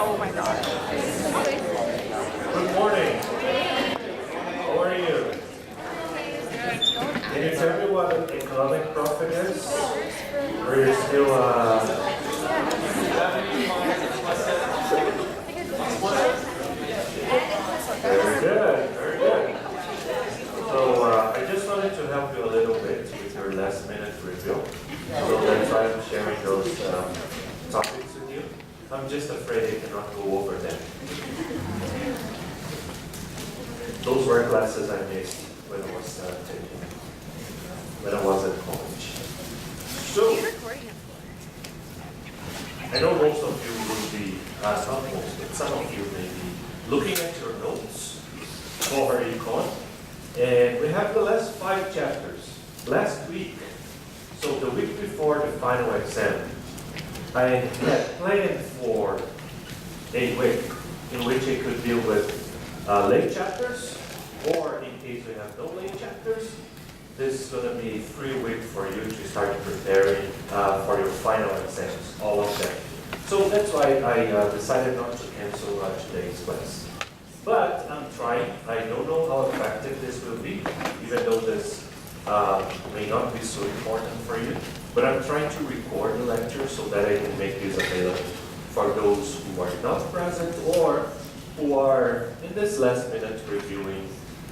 Oh my god. Good morning. How are you? Can you tell me what an economic profit is? Or you're still Very good, very good. So I just wanted to help you a little bit with your last minute review. So that's why I'm sharing those topics with you. I'm just afraid I cannot go over them. Those were classes I missed when I was at college. So I know most of you will be, not most, but some of you may be looking at your notes for econ. And we have the last 5 chapters. Last week, so the week before the final exam, I had planned for a week in which I could deal with late chapters, or in case we have no late chapters, this is going to be a free week for you to start preparing for your final exams, all of them. So that's why I decided not to cancel today's class. But I'm trying. I don't know how effective this will be, even though this may not be so important for you. But I'm trying to record the lecture so that I can make this available for those who are not present or who are in this last minute reviewing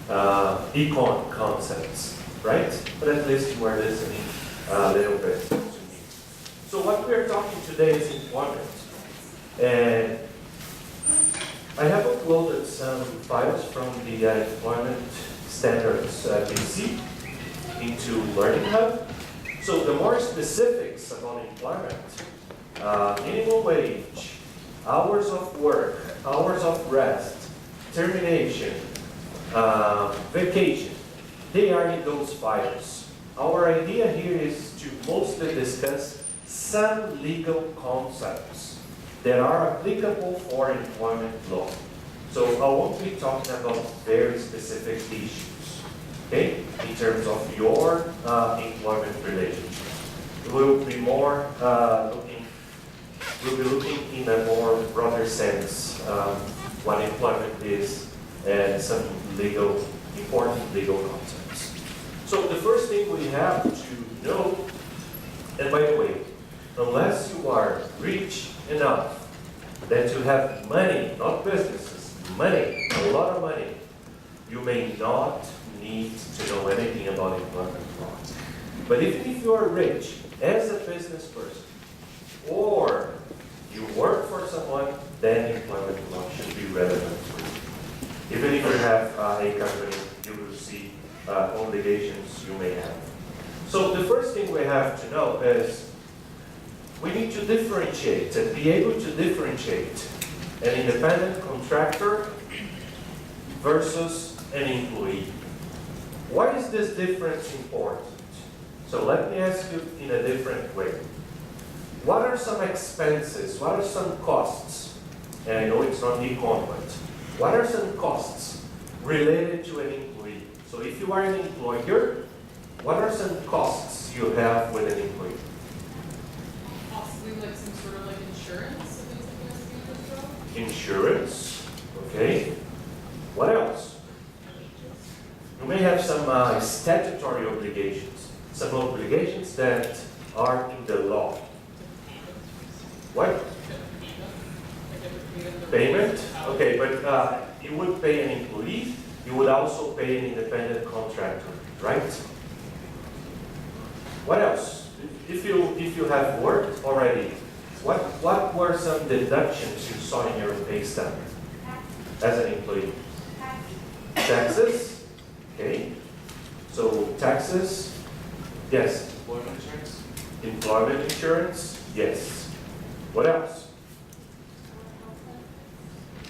econ concepts, right? But at least you are listening a little bit to me. So what we're talking today is employment. And I have uploaded some files from the Employment Standards BC into Learning Hub. So the more specifics about employment, minimum wage, hours of work, hours of rest, termination, vacation, they are in those files. Our idea here is to mostly discuss some legal concepts that are applicable for employment law. So I won't be talking about very specific issues, okay, in terms of your employment relationship. We'll be more looking in a more broader sense what employment is and some important legal concepts. So the first thing we have to know, and by the way, unless you are rich enough that you have money, not businesses, money, a lot of money, you may not need to know anything about employment law. But even if you are rich as a business person, or you work for someone, then employment law should be relevant for you. Even if you have a company, you will see obligations you may have. So the first thing we have to know is we need to differentiate and be able to differentiate an independent contractor versus an employee. Why is this difference important? So let me ask you in a different way. What are some expenses, what are some costs, and I know it's not econ, but what are some costs related to an employee? So if you are an employer, what are some costs you have with an employee? Possibly like some sort of like insurance, if it's like a Insurance, okay. What else? You may have some statutory obligations, some obligations that are in the law. What? Payment? Okay, but you would pay an employee, you would also pay an independent contractor, right? What else? If you have worked already, what were some deductions you saw in your pay stub as an employee? Taxes? Okay. So taxes? Yes. Employment insurance? Employment insurance? Yes. What else?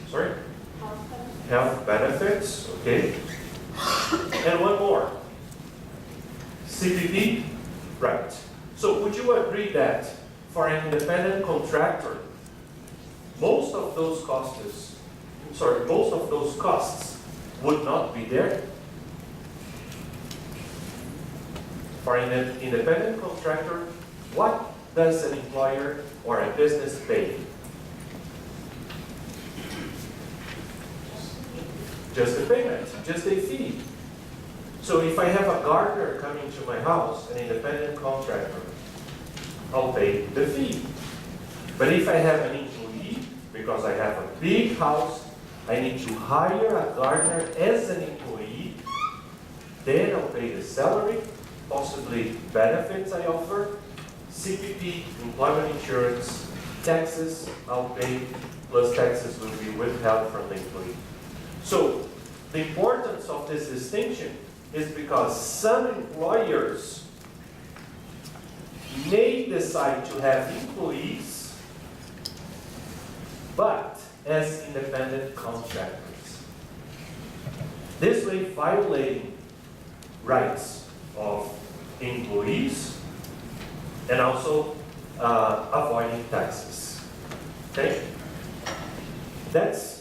Sorry? Health benefits, okay. And one more. CPP? Right. So would you agree that for an independent contractor, most of those costs would not be there? For an independent contractor, what does an employer or a business pay? Just a payment, just a fee. So if I have a gardener coming to my house, an independent contractor, I'll pay the fee. But if I have an employee, because I have a big house, I need to hire a gardener as an employee, then I'll pay the salary, possibly benefits I offer, CPP, employment insurance, taxes I'll pay, plus taxes will be withheld from the employee. So the importance of this distinction is because some employers may decide to have employees, but as independent contractors. This way violating rights of employees and also avoiding taxes. Okay? That's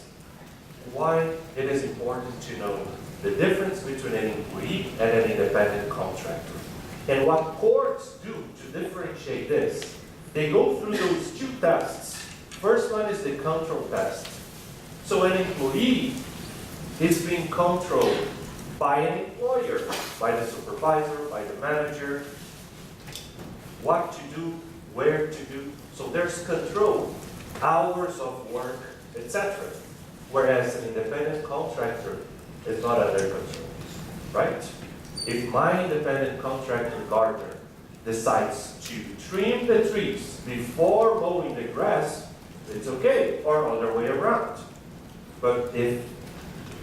why it is important to know the difference between an employee and an independent contractor. And what courts do to differentiate this, they go through those two tests. First one is the control test. So an employee is being controlled by an employer, by the supervisor, by the manager, what to do, where to do. So there's control, hours of work, etc. Whereas an independent contractor is not under control, right? If my independent contractor gardener decides to trim the trees before mowing the grass, it's okay, or other way around. But if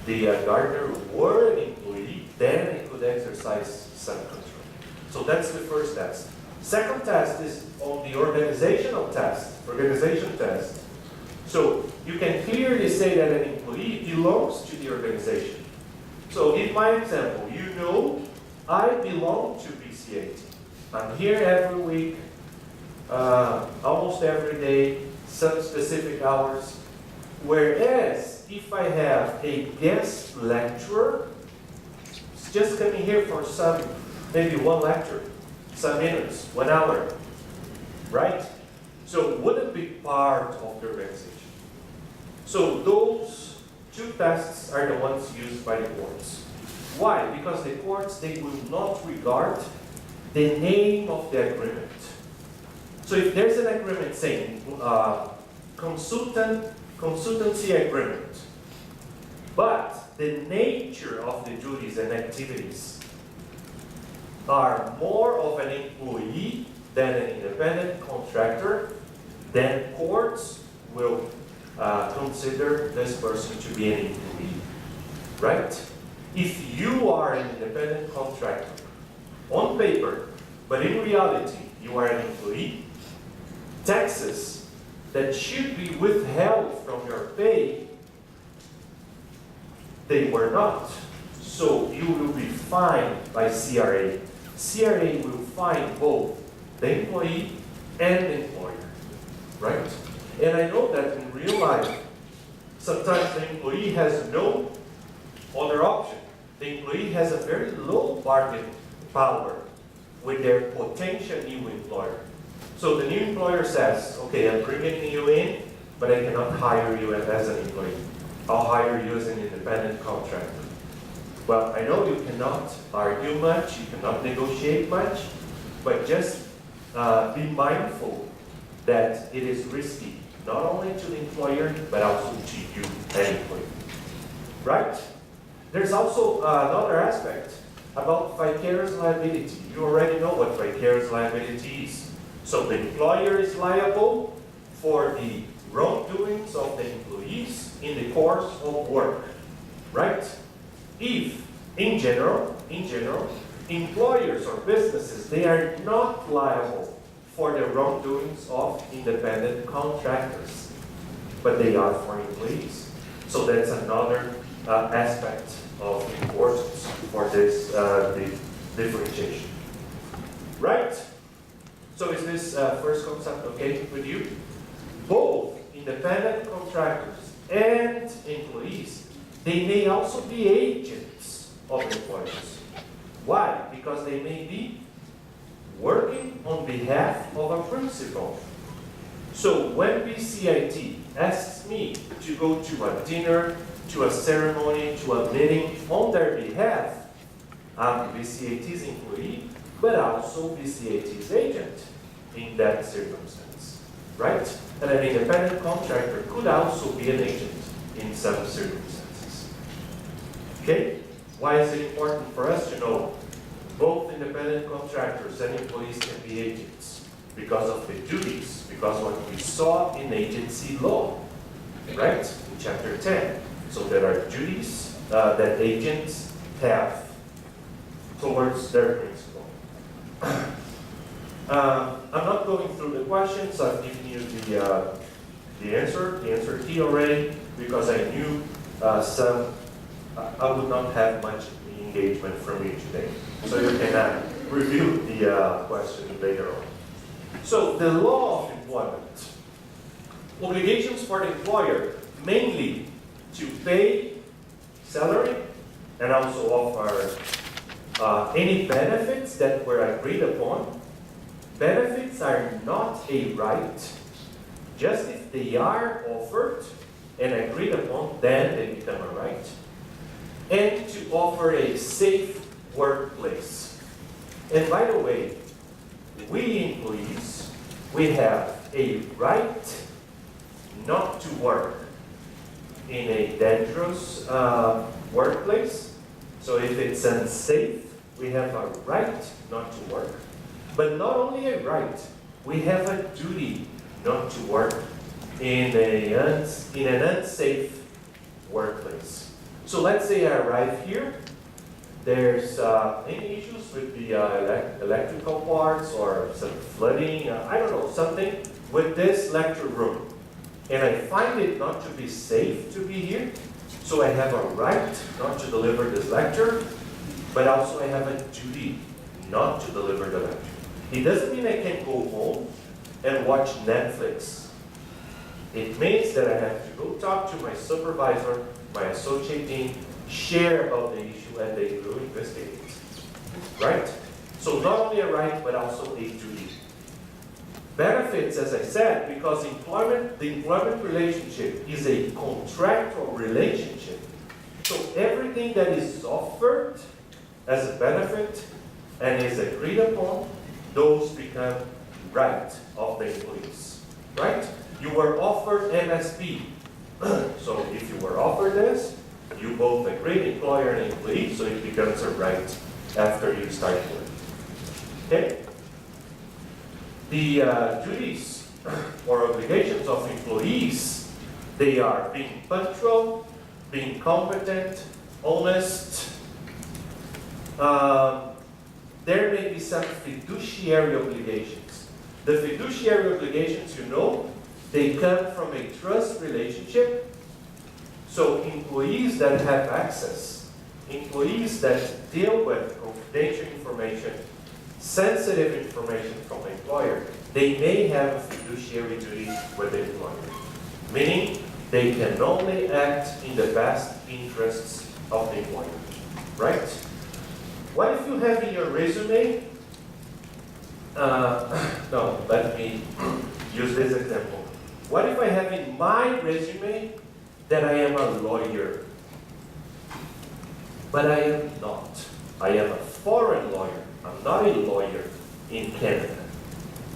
the gardener were an employee, then it could exercise some control. So that's the first test. Second test is on the organization test. So you can clearly say that an employee belongs to the organization. So in my example, you know I belong to BCAT. I'm here every week, almost every day, some specific hours. Whereas if I have a guest lecturer, it's just coming here for maybe one lecture, some minutes, 1 hour, right? So wouldn't be part of the organization. So those two tests are the ones used by the courts. Why? Because the courts, they will not regard the name of the agreement. So if there's an agreement saying consultancy agreement, but the nature of the duties and activities are more of an employee than an independent contractor, then courts will consider this person to be an employee, right? If you are an independent contractor on paper, but in reality you are an employee, taxes that should be withheld from your pay, they were not. So you will be fined by CRA. CRA will fine both the employee and the employer, right? And I know that in real life, sometimes the employee has no other option. The employee has a very low bargaining power with their potential new employer. So the new employer says, okay, I'm bringing you in, but I cannot hire you as an employee. I'll hire you as an independent contractor. Well, I know you cannot argue much, you cannot negotiate much, but just be mindful that it is risky, not only to the employer, but also to you, an employee. Right? There's also another aspect about vicarious liability. You already know what vicarious liability is. So the employer is liable for the wrongdoings of the employees in the course of work, right? If, in general, employers or businesses, they are not liable for the wrongdoings of independent contractors, but they are for employees. So that's another aspect of importance for this the differentiation. Right? So is this first concept okay with you? Both independent contractors and employees, they may also be agents of employers. Why? Because they may be working on behalf of a principal. So when BCIT asks asks me to go to a dinner, to a ceremony, to a meeting on their behalf, I'm VCAT's employee, but also VCAT's agent in that circumstance, right? And an independent contractor could also be an agent in some circumstances. Okay? Why is it important for us to know both independent contractors and employees can be agents? Because of the duties, because what we saw in agency law, right? In chapter 10. So there are duties that agents have towards their principal. I'm not going through the questions. I've given you the answer key already, because I knew I would not have much engagement from you today. So you can review the question later on. So the law of employment. Obligations for the employer, mainly to pay salary and also offer any benefits that were agreed upon. Benefits are not a right. Just if they are offered and agreed upon, then they become a right. And to offer a safe workplace. And by the way, we employees, we have a right not to work in a dangerous workplace. So if it's unsafe, we have a right not to work. But not only a right, we have a duty not to work in an unsafe workplace. So let's say I arrive here. There's any issues with the electrical parts or some flooding, I don't know, something with this lecture room. And I find it not to be safe to be here. So I have a right not to deliver this lecture, but also I have a duty not to deliver the lecture. It doesn't mean I can go home and watch Netflix. It means that I have to go talk to my supervisor, my associate dean, share about the issue, and they will investigate. Right? So not only a right, but also a duty. Benefits, as I said, because the employment relationship is a contractual relationship. So everything that is offered as a benefit and is agreed upon, those become right of the employees. Right? You were offered MSP. So if you were offered this, you both agreed, employer and employee, so it becomes a right after you start work. Okay? The duties or obligations of employees, they are being punctual, being competent, honest. There may be some fiduciary obligations. The fiduciary obligations, you know, they come from a trust relationship. So employees that have access, employees that deal with confidential information, sensitive information from the employer, they may have a fiduciary duty with the employer. Meaning, they can only act in the best interests of the employer. Right? What if you have in your resume, no, let me use this example. What if I have in my resume that I am a lawyer? But I am not. I am a foreign lawyer. I'm not a lawyer in Canada.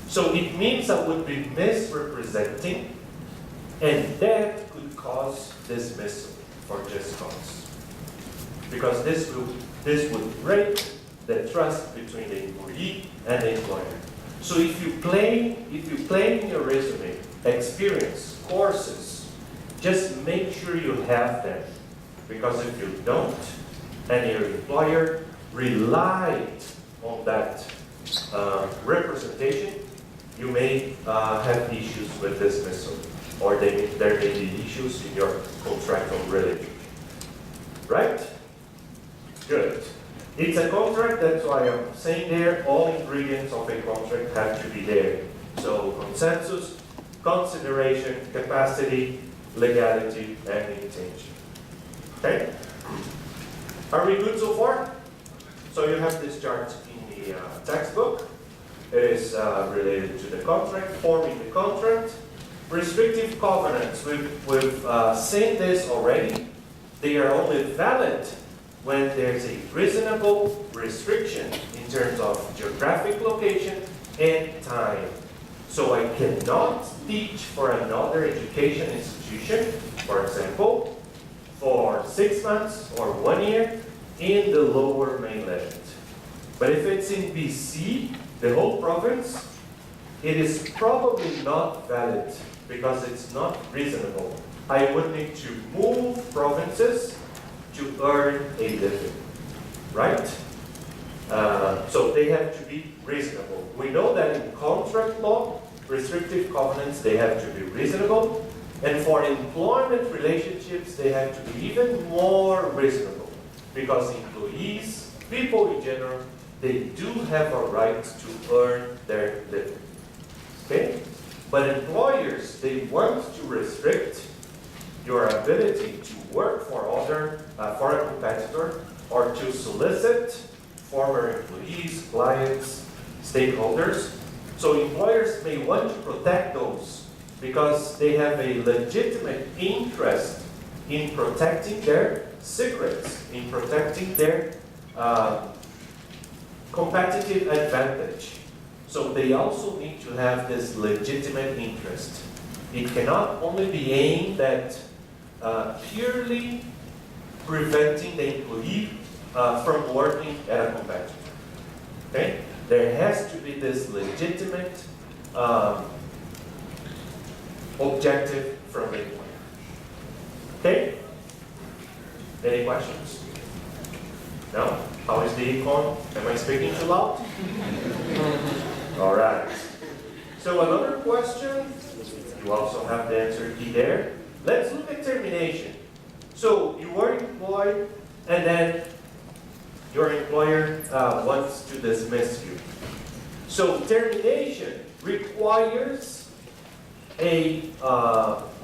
So it means I would be misrepresenting, and that could cause dismissal for just cause. Because this would break the trust between the employee and the employer. So if you claim in your resume experience, courses, just make sure you have them. Because if you don't, and your employer relied on that representation, you may have issues with dismissal, or there may be issues in your contractual relationship. Right? Good. It's a contract, that's why I'm saying there, all ingredients of a contract have to be there. So consensus, consideration, capacity, legality, and intention. Okay? Are we good so far? So you have this chart in the textbook. It is related to the contract, forming the contract. restrictive covenants, we've seen this already. They are only valid when there's a reasonable restriction in terms of geographic location and time. So I cannot teach for another education institution, for example, for 6 months or 1 year in the lower mainland. But if it's in BC, the whole province, it is probably not valid because it's not reasonable. I would need to move provinces to earn a living, right? So they have to be reasonable. We know that in contract law, restrictive covenants, they have to be reasonable. And for employment relationships, they have to be even more reasonable. Because employees, people in general, they do have a right to earn their living. Okay? But employers, they want to restrict your ability to work for a competitor, or to solicit former employees, clients, stakeholders. So employers may want to protect those because they have a legitimate interest in protecting their secrets, in protecting their competitive advantage. So they also need to have this legitimate interest. It cannot only be aimed at purely preventing the employee from working at a competitor. Okay? There has to be this legitimate objective from the employer. Okay? Any questions? No? How is the econ? Am I speaking too loud? All right. So another question, you also have the answer key there. Let's look at termination. So you are employed and then your employer wants to dismiss you. So termination requires a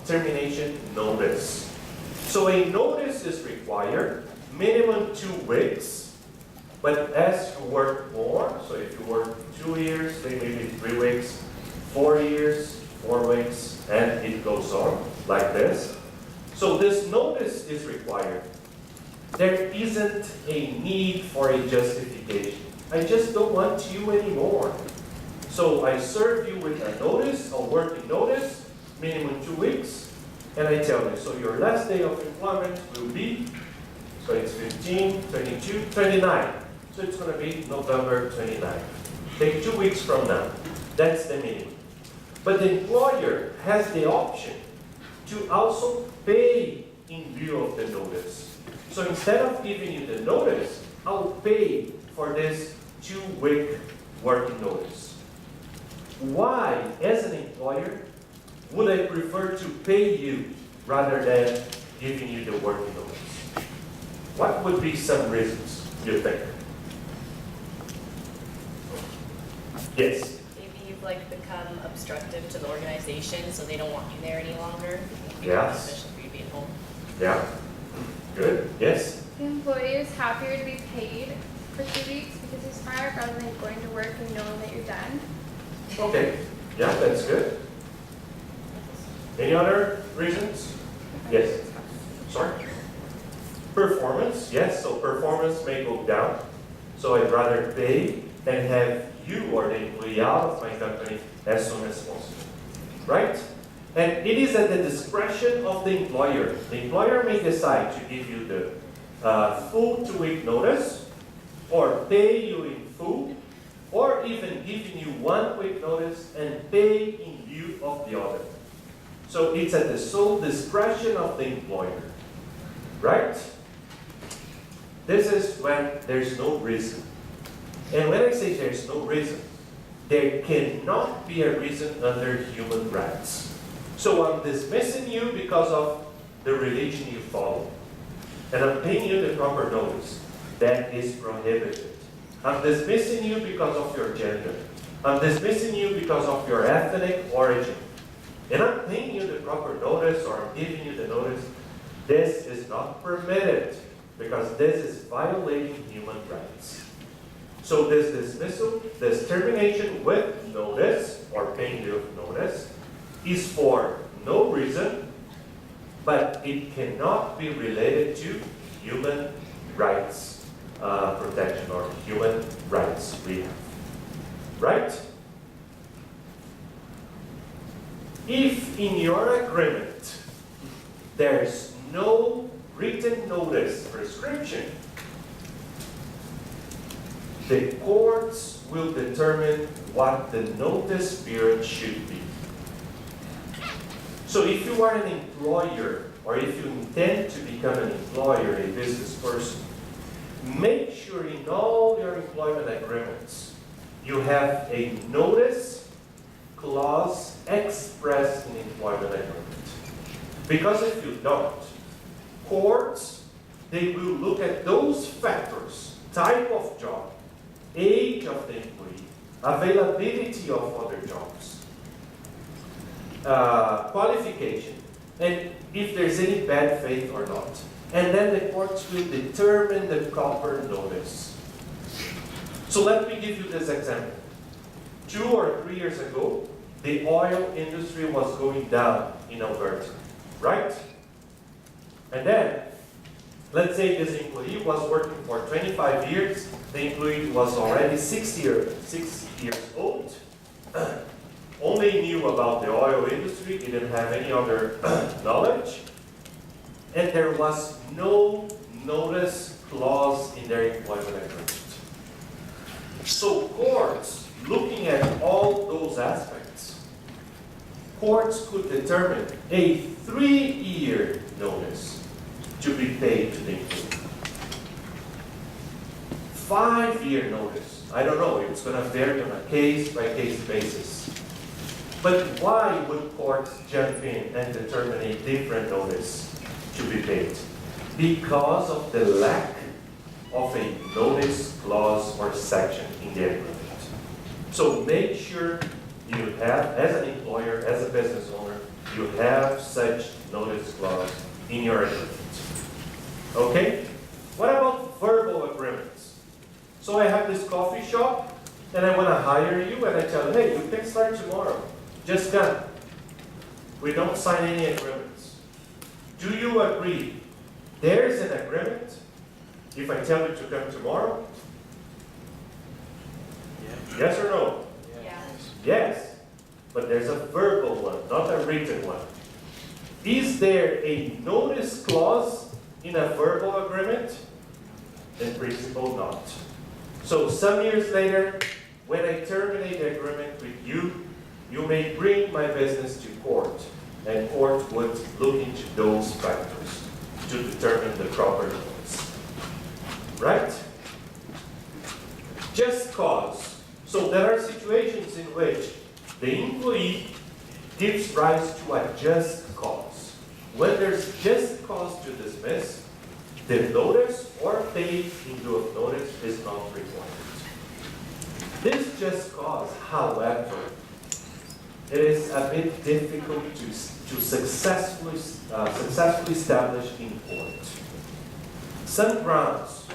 termination notice. So a notice is required, minimum 2 weeks, but as you work more, so if you work 2 years, then maybe 3 weeks, 4 years, 4 weeks, and it goes on like this. So this notice is required. There isn't a need for a justification. I just don't want you anymore. So I serve you with a notice, a working notice, minimum 2 weeks, and I tell you, so your last day of employment will be, so it's 15, 22, 29. So it's going to be November 29. Take 2 weeks from now. That's the minimum. But the employer has the option to also pay in lieu of the notice. So instead of giving you the notice, I'll pay for this 2-week working notice. Why, as an employer, would I prefer to pay you rather than giving you the working notice? What would be some reasons, you think? Yes? Maybe you've become obstructive to the organization, so they don't want you there any longer. It's Yes. beneficial for you being home. Yeah. Good. Yes? The employee is happier to be paid for 2 weeks because he's fired rather than going to work and knowing that you're done. Okay. Yeah, that's good. Any other reasons? Yes. Sorry? Performance. Yes, so performance may go down. So I'd rather pay and have you or the employee out of my company as soon as possible. Right? And it is at the discretion of the employer. The employer may decide to give you the full 2-week notice, or pay you in full, or even giving you 1-week notice and pay in lieu of the other. So it's at the sole discretion of the employer. Right? This is when there's no reason. And when I say there's no reason, there cannot be a reason under human rights. So I'm dismissing you because of the religion you follow. And I'm paying you the proper notice. That is prohibited. I'm dismissing you because of your gender. I'm dismissing you because of your ethnic origin. And I'm paying you the proper notice, or I'm giving you the notice. This is not permitted because this is violating human rights. So this dismissal, this termination with notice, or paying you notice, is for no reason, but it cannot be related to human rights protection or human rights we have. Right? If in your agreement there's no written notice prescription, the courts will determine what the notice period should be. So if you are an employer, or if you intend to become an employer, a business person, make sure in all your employment agreements you have a notice clause expressed in employment agreement. Because if you don't, courts, they will look at those factors: type of job, age of the employee, availability of other jobs, qualification, and if there's any bad faith or not. And then the courts will determine the proper notice. So let me give you this example. 2 or 3 years ago, the oil industry was going down in Alberta, right? And then, let's say this employee was working for 25 years, the employee was already 6 years old, only knew about the oil industry, didn't have any other knowledge, and there was no notice clause in their employment agreement. So courts, looking at all those aspects, courts could determine a 3-year notice to be paid to the employee. 5-year notice, I don't know, it's going to vary on a case-by-case basis. But why would courts jump in and determine a different notice to be paid? Because of the lack of a notice clause or section in the agreement. So make sure you have, as an employer, as a business owner, you have such notice clause in your agreement. Okay? What about verbal agreements? So I have this coffee shop, and I want to hire you, and I tell you, hey, you can start tomorrow. Just come. We don't sign any agreements. Do you agree? There's an agreement if I tell you to come tomorrow? Yeah. Yes or no? Yeah. Yes. But there's a verbal one, not a written one. Is there a notice clause in a verbal agreement? In principle, not. So some years later, when I terminate the agreement with you, you may bring my business to court, and court would look into those factors to determine the proper notice. Right? Just cause. So there are situations in which the employee gives rise to a just cause. When there's just cause to dismiss, the notice or pay in lieu of notice is not required. This just cause, however, it is a bit difficult to successfully establish in court. Some grounds,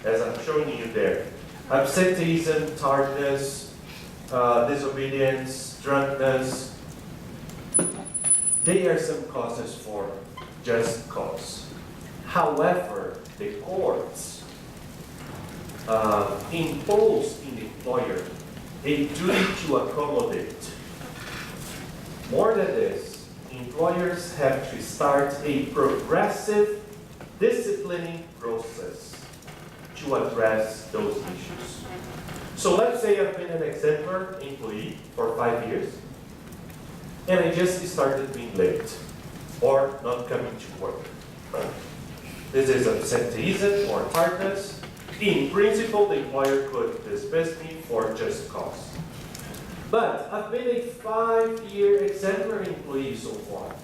as I'm showing you there, absenteeism, tardiness, disobedience, drunkenness, they are some causes for just cause. However, the courts impose in the employer a duty to accommodate. More than this, employers have to start a progressive disciplining process to address those issues. So let's say I've been an exemplar employee for 5 years, and I just started being late or not coming to work. This is absenteeism or tardiness. In principle, the employer could dismiss me for just cause. But I've been a 5-year exemplar employee so far.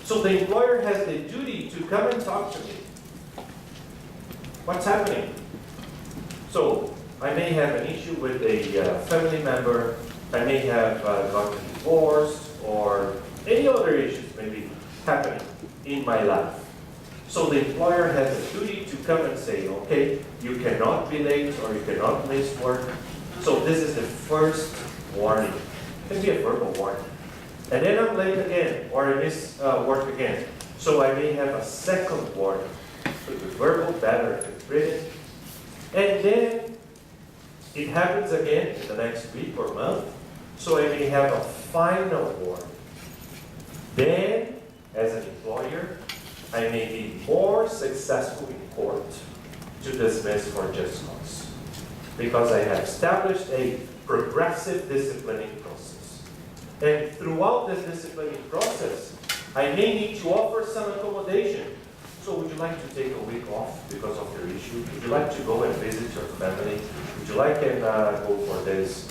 So the employer has the duty to come and talk to me. What's happening? So I may have an issue with a family member. I may have gotten divorced or any other issues may be happening in my life. So the employer has a duty to come and say, okay, you cannot be late or you cannot miss work. So this is the first warning. It can be a verbal warning. and then I'm late again, or I miss work again. So I may have a second warning with verbal, better, and written. And then it happens again in the next week or month, so I may have a final warning. Then, as an employer, I may be more successful in court to dismiss for just cause, because I have established a progressive disciplining process. And throughout this disciplining process, I may need to offer some accommodation. So would you like to take a week off because of your issue? Would you like to go and visit your family? Would you like to go for this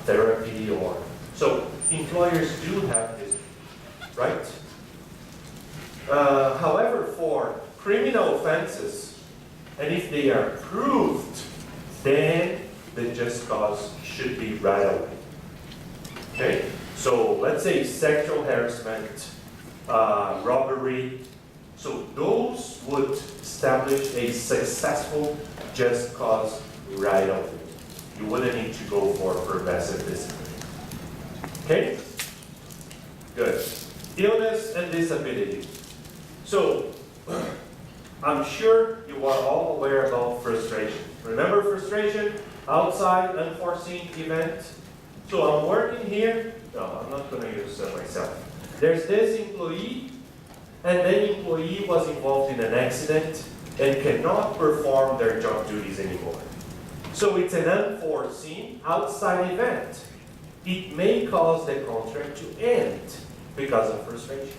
therapy? Or so employers do have this, right? However, for criminal offenses, and if they are proved, then the just cause should be right away. Okay? So let's say sexual harassment, robbery. So those would establish a successful just cause right away. You wouldn't need to go for progressive discipline. Okay? Good. Illness and disability. So, I'm sure you are all aware about frustration. Remember frustration? Outside, unforeseen event. So I'm working here. No, I'm not going to use myself. There's this employee, and the employee was involved in an accident and cannot perform their job duties anymore. So it's an unforeseen outside event. It may cause the contract to end because of frustration.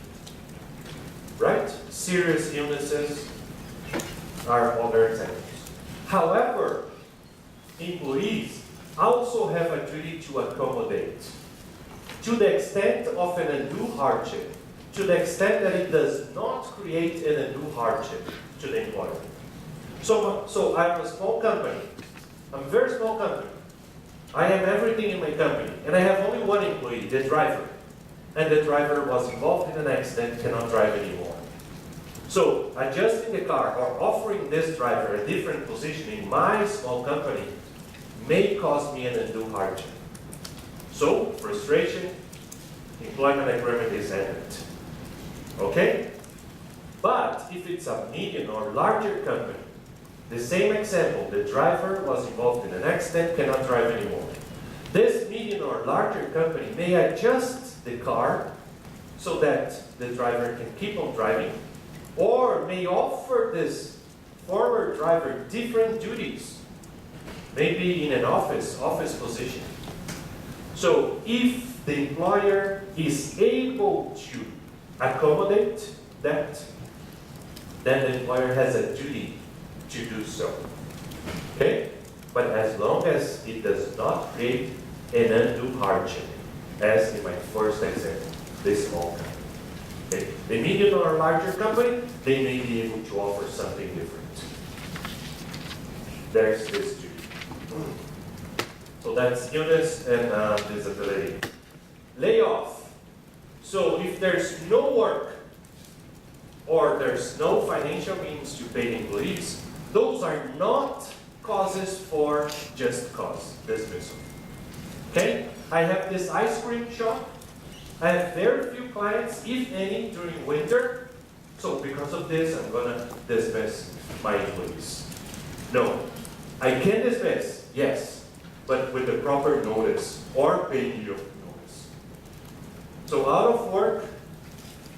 Right? Serious illnesses are other examples. However, employees also have a duty to accommodate to the extent of an undue hardship, to the extent that it does not create an undue hardship to the employer. So I'm a small company. I'm a very small company. I have everything in my company, and I have only one employee, the driver. And the driver was involved in an accident, cannot drive anymore. So adjusting the car or offering this driver a different position in my small company may cause me an undue hardship. So frustration, employment agreement is ended. Okay? But if it's a medium or larger company, the same example, the driver was involved in an accident, cannot drive anymore. This medium or larger company may adjust the car so that the driver can keep on driving, or may offer this former driver different duties, maybe in an office position. So if the employer is able to accommodate that, then the employer has a duty to do so. Okay? But as long as it does not create an undue hardship, as in my first example, this small company. Okay? The medium or larger company, they may be able to offer something different. There's this duty. So that's illness and disability. Layoff. So if there's no work or there's no financial means to pay employees, those are not causes for just cause dismissal. Okay? I have this ice cream shop. I have very few clients, if any, during winter. So because of this, I'm going to dismiss my employees. No. I can dismiss, yes, but with the proper notice or paid leave notice. So out of work,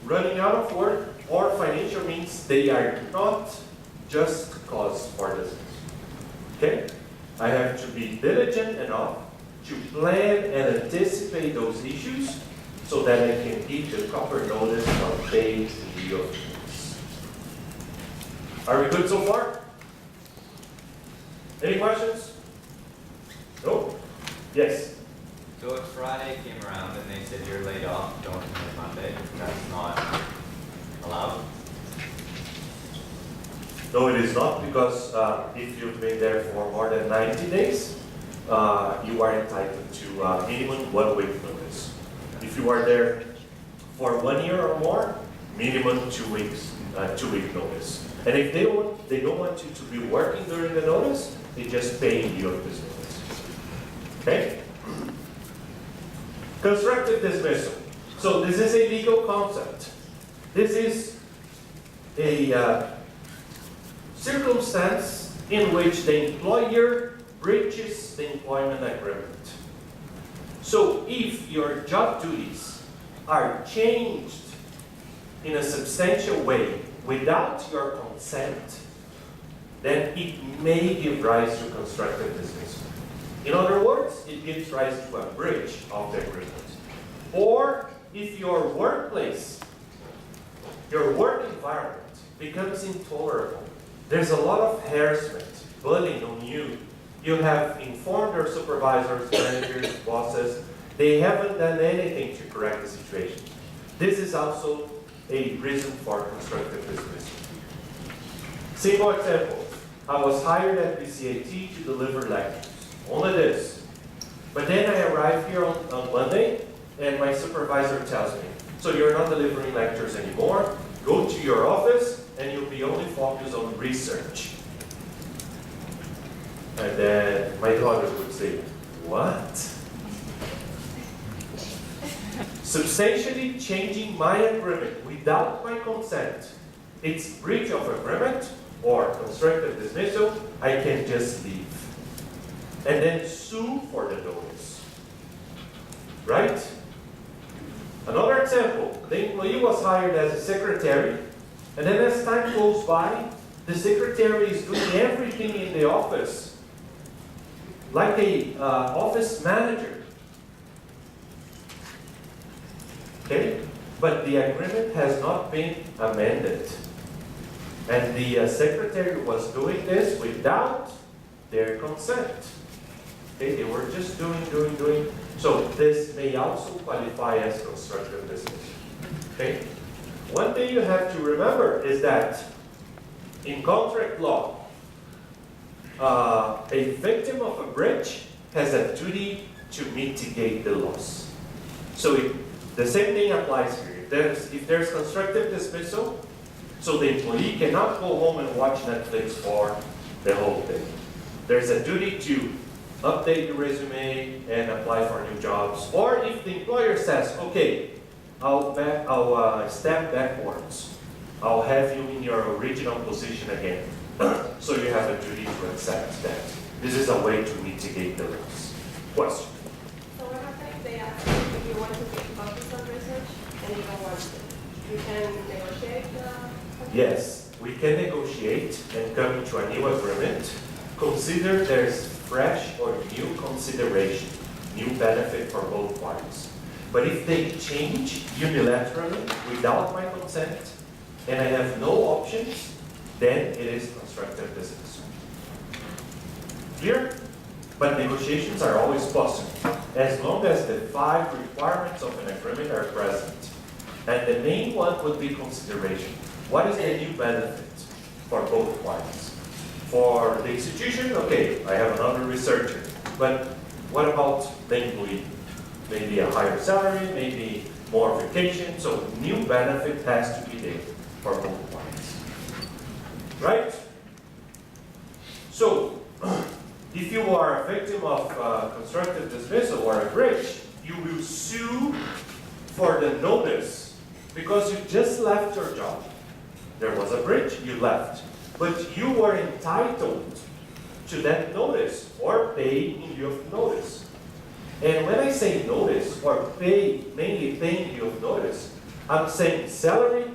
running out of work, or financial means, they are not just cause for dismissal. Okay? I have to be diligent enough to plan and anticipate those issues so that I can give the proper notice of paid leave notice. Are we good so far? Any questions? No? Yes? So if Friday came around and they said you're laid off, don't come in Monday, that's not allowed? No, it is not, because if you've been there for more than 90 days, you are entitled to minimum 1 week notice. If you are there for 1 year or more, minimum 2 weeks, 2 week notice. And if they don't want you to be working during the notice, they just pay you this notice. Okay? Constructive dismissal. So this is a legal concept. This is a circumstance in which the employer breaches the employment agreement. So if your job duties are changed in a substantial way without your consent, then it may give rise to constructive dismissal. In other words, it gives rise to a breach of the agreement. Or if your workplace, your work environment becomes intolerable, there's a lot of harassment, bullying on you. You have informed your supervisors, managers, bosses, they haven't done anything to correct the situation. This is also a reason for constructive dismissal. Simple example. I was hired at BCAT to deliver lectures. Only this. But then I arrive here on Monday, and my supervisor tells me, so you're not delivering lectures anymore, go to your office, and you'll be only focused on research. And then my daughter would say, what? Substantially changing my agreement without my consent. It's breach of agreement or constructive dismissal, I can just leave. And then sue for the notice. Right? Another example, the employee was hired as a secretary, and then as time goes by, the secretary is doing everything in the office, like a office manager. Okay? But the agreement has not been amended. And the secretary was doing this without their consent. Okay? They were just doing. So this may also qualify as constructive dismissal. Okay? One thing you have to remember is that in contract law, a victim of a breach has a duty to mitigate the loss. So the same thing applies here. If there's constructive dismissal, so the employee cannot go home and watch Netflix for the whole day. There's a duty to update your resume and apply for new jobs. Or if the employer says, okay, I'll step backwards. I'll have you in your original position again. So you have a duty to accept that. This is a way to mitigate the loss. Question? So what happens if they ask you if you want to be focused on research and you don't want to? You can negotiate Yes, we can negotiate and come to a new agreement. Consider there's fresh or new consideration, new benefit for both parties. But if they change unilaterally without my consent and I have no options, then it is constructive dismissal. Clear? But negotiations are always possible, as long as the 5 requirements of an agreement are present. And the main one would be consideration. What is the new benefit for both parties? For the institution, okay, I have another researcher. But what about the employee? Maybe a higher salary, maybe more vacation. So new benefit has to be there for both parties. Right? So, if you are a victim of constructive dismissal or a breach, you will sue for the notice because you just left your job. There was a breach, you left. But you were entitled to that notice or pay in lieu of notice. And when I say notice or pay, mainly pay in lieu of notice, I'm saying salary,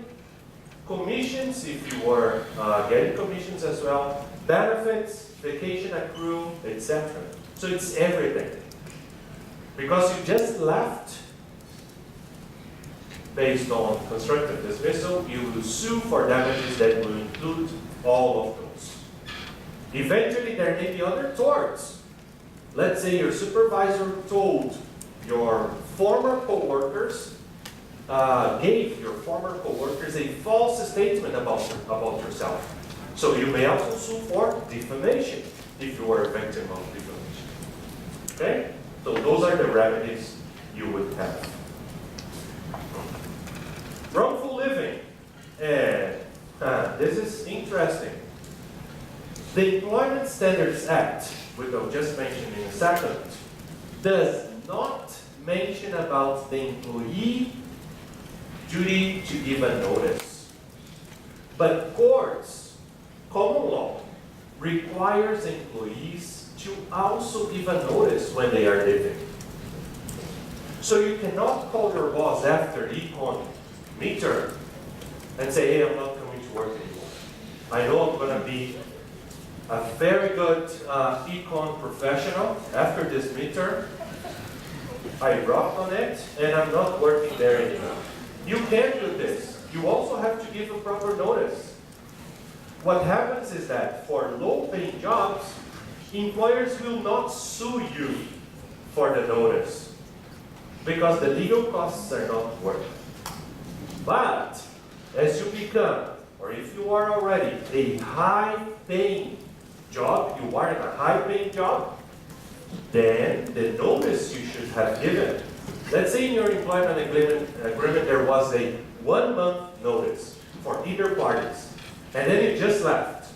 commissions if you were getting commissions as well, benefits, vacation accrue, etc. So it's everything. Because you just left based on constructive dismissal, you will sue for damages that will include all of those. Eventually, there may be other torts. Let's say your supervisor told your former coworkers, gave your former coworkers a false statement about yourself. So you may also sue for defamation if you were a victim of defamation. Okay? So those are the remedies you would have. Wrongful living. This is interesting. The Employment Standards Act, which I'll just mention in a second, does not mention about the employee duty to give a notice. But courts, common law, requires employees to also give a notice when they are leaving. So you cannot call your boss after econ midterm and say, hey, I'm not coming to work anymore. I know I'm going to be a very good econ professional after this midterm. I dropped on it and I'm not working there anymore. You can't do this. You also have to give a proper notice. What happens is that for low-paying jobs, employers will not sue you for the notice because the legal costs are not worth it. But as you become, or if you are already a high-paying job, you are in a high-paying job, then the notice you should have given. Let's say in your employment agreement there was a 1 month notice for either parties, and then you just left.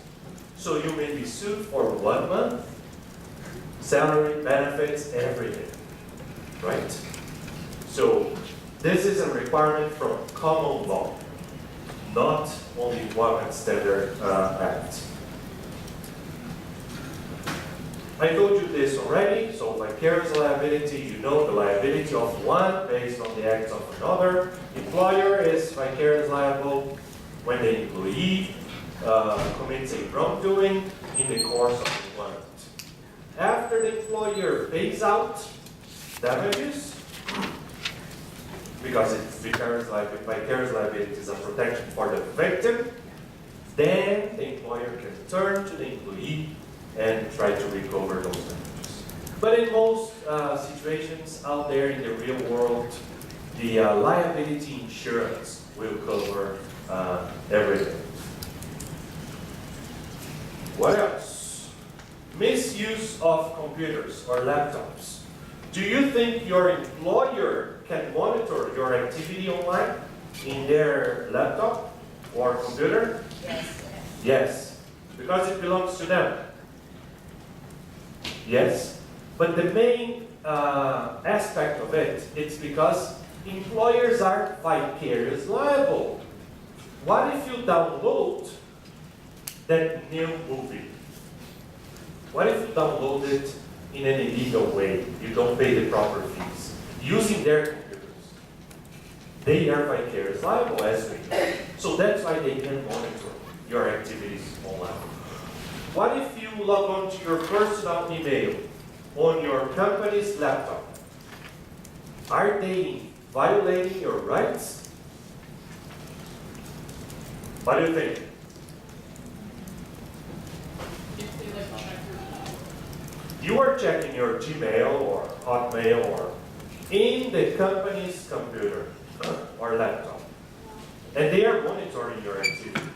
So you may be sued for 1 month, salary, benefits, everything, right? So this is a requirement from common law, not on the Employment Standard Act. I told you this already, so vicarious liability, you know the liability of one based on the acts of another. Employer is vicarious liable when the employee commits a wrongdoing in the course of employment. After the employer pays out damages, because it's vicarious liability is a protection for the victim, then the employer can turn to the employee and try to recover those damages. But in most situations out there in the real world, the liability insurance will cover everything. What else? Misuse of computers or laptops. Do you think your employer can monitor your activity online in their laptop or computer? Yes. Yes, because it belongs to them. Yes, but the main aspect of it, it's because employers are vicarious liable. What if you download that new movie? What if you download it in an illegal way? You don't pay the proper fees. Using their computers. They are vicarious liable as we know. So that's why they can monitor your activities online. What if you log on to your personal email on your company's laptop? Are they violating your rights? What do you think? If they like check your You are checking your Gmail or Hotmail or in the company's computer or laptop, and they are monitoring your activity.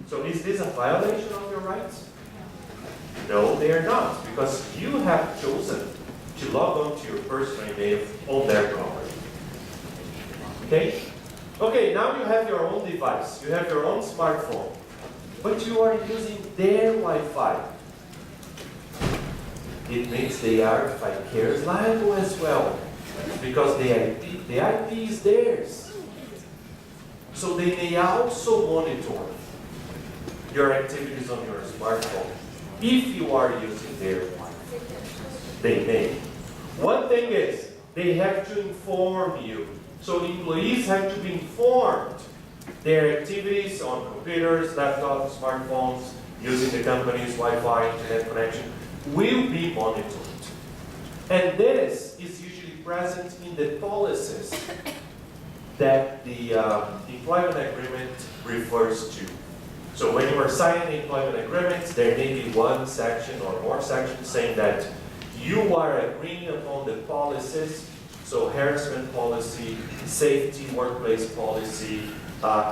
So is this a violation of your rights? No, they are not, because you have chosen to log on to your personal email on their property. Okay? Okay, now you have your own device, you have your own smartphone, but you are using their Wi-Fi. It means they are vicarious liable as well, because the IP is theirs. So they may also monitor your activities on your smartphone. If you are using their Wi-Fi, they may. One thing is, they have to inform you. So employees have to be informed their activities on computers, laptops, smartphones, using the company's Wi-Fi internet connection will be monitored. And this is usually present in the policies that the employment agreement refers to. So when you are signing employment agreements, there may be one section or more sections saying that you are agreeing upon the policies, so harassment policy, safety workplace policy,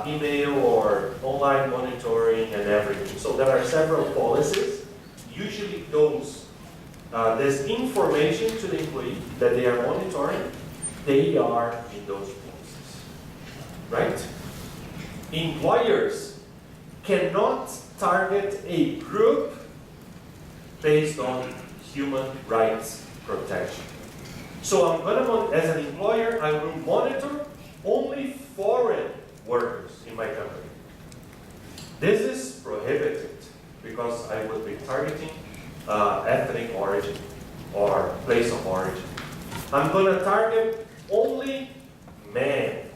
email or online monitoring and everything. So there are several policies. Usually those, this information to the employee that they are monitoring, they are in those policies, right? Employers cannot target a group based on human rights protection. So I'm going to, as an employer, I will monitor only foreign workers in my company. This is prohibited because I would be targeting ethnic origin or place of origin. I'm going to target only men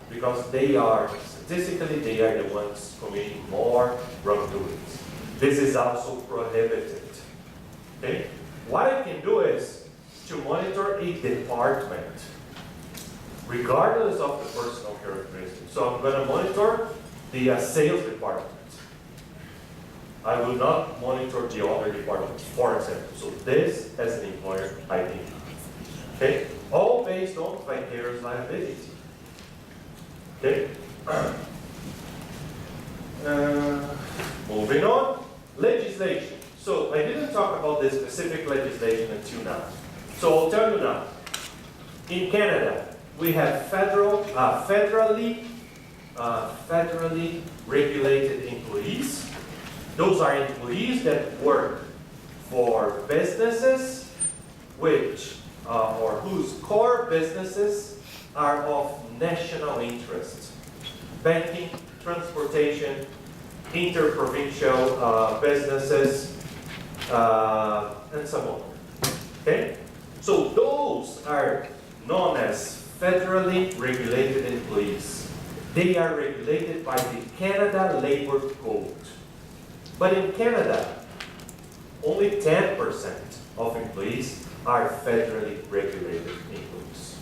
because statistically, they are the ones committing more wrongdoings. This is also prohibited. Okay? What I can do is to monitor a department, regardless of the personal characteristics. So I'm going to monitor the sales department. I will not monitor the other departments, for example. So this as an employer ID. Okay? All based on vicarious liability. Okay? Moving on, legislation. So I didn't talk about this specific legislation until now. So I'll tell you now. In Canada, we have federally regulated employees. Those are employees that work for businesses which or whose core businesses are of national interest. Banking, transportation, interprovincial businesses, and so on. Okay? So those are known as federally regulated employees. They are regulated by the Canada Labor Code. But in Canada, only 10% of employees are federally regulated employees.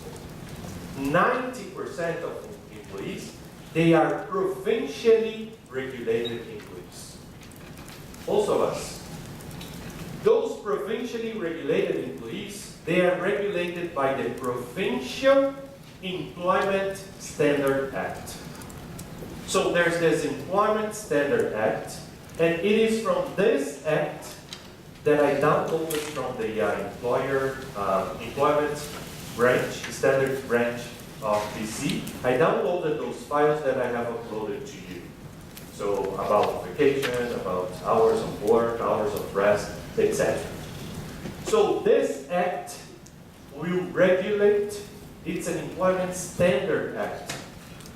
90% of employees, they are provincially regulated employees. Also us. Those provincially regulated employees, they are regulated by the Provincial Employment Standard Act. So there's this Employment Standard Act, and it is from this act that I downloaded from the employment branch, standard branch of BC. I downloaded those files that I have uploaded to you. So about vacation, about hours of work, hours of rest, etc. So this act will regulate, it's an employment standard act.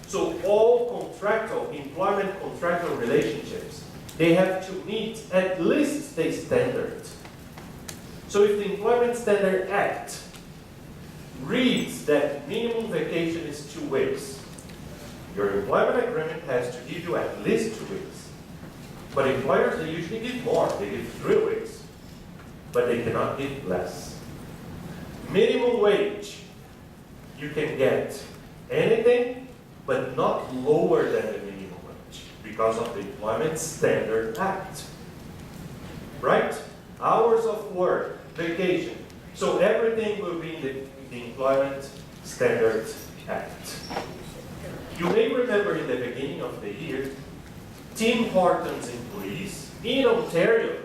So all employment contractual relationships, they have to meet at least the standard. So if the Employment Standard Act reads that minimum vacation is 2 weeks, your employment agreement has to give you at least 2 weeks. But employers, they usually give more. They give 3 weeks. But they cannot give less. Minimum wage, you can get anything, but not lower than the minimum wage because of the Employment Standard Act. Right? Hours of work, vacation. So everything will be in the Employment Standard Act. You may remember in the beginning of the year, Tim Hortons employees in Ontario,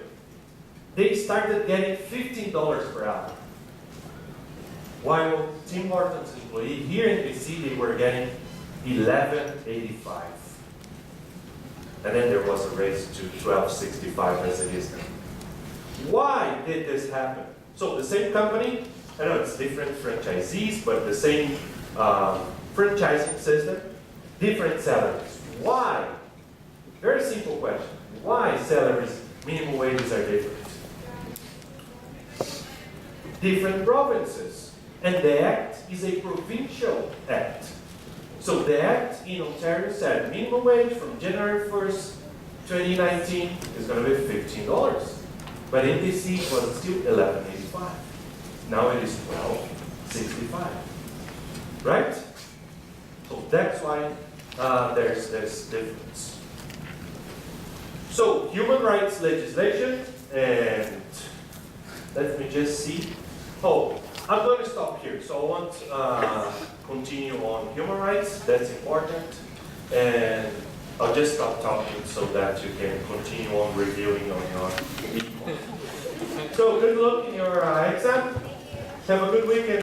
they started getting $15 per hour. While Tim Hortons employees here in BC, they were getting $11.85. And then there was a raise to $12.65 as it is now. Why did this happen? So the same company, I know it's different franchisees, but the same franchising system, different salaries. Why? Very simple question. Why salaries, minimum wages are different? Different provinces. And the act is a provincial act. So the act in Ontario said minimum wage from January 1st, 2019 is going to be $15. But in BC it was still $11.85. Now it is $12.65. Right? So that's why there's this difference. So human rights legislation, and let me just see. Oh, I'm going to stop here. So I want to continue on human rights. That's important. And I'll just stop talking so that you can continue on reviewing on your report. So good luck in your exam. Have a good weekend.